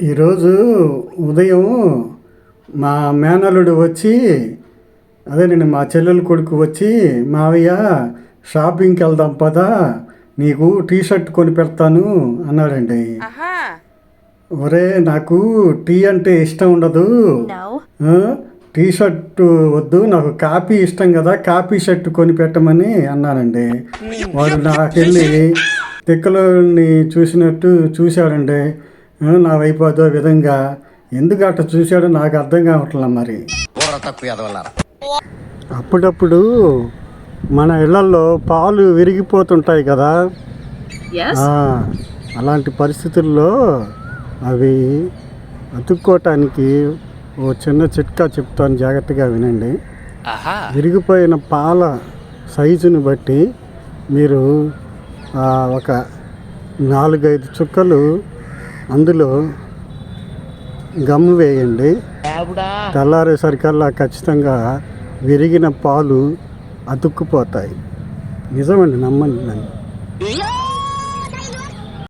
ఈరోజు ఉదయం మా మేనల్లుడు వచ్చి అదేనండి మా చెల్లెల కొడుకు వచ్చి మావయ్య షాపింగ్కి వెళ్దాం పదా నీకు టీ షర్ట్ కొని పెడతాను అన్నాడండి. ఒరే నాకు టీ అంటే ఇష్టం ఉండదు, టీ షర్ట్ వద్దు, నాకు కాపీ ఇష్టం కదా, కాపీ షర్ట్ కొని పెట్టమని అన్నానండి. వాడు నాకెళ్ళి తిక్కలోని చూసినట్టు చూశాడండి. నా వైపు అదో విధంగా ఎందుకు అట్లా చూశాడో నాకు అర్థం కావట్లే. మరి అప్పుడప్పుడు మన ఇళ్లలో పాలు విరిగిపోతుంటాయి కదా, అలాంటి పరిస్థితుల్లో అవి అతుక్కోవటానికి ఓ చిన్న చిట్కా చెప్తాను, జాగ్రత్తగా వినండి. విరిగిపోయిన పాల సైజుని బట్టి మీరు ఒక 4-5 చుక్కలు అందులో గమ్ము వేయండి. తెల్లారేసరికల్లా ఖచ్చితంగా విరిగిన పాలు అతుక్కుపోతాయి. నిజమండి, నమ్మండి నన్ను.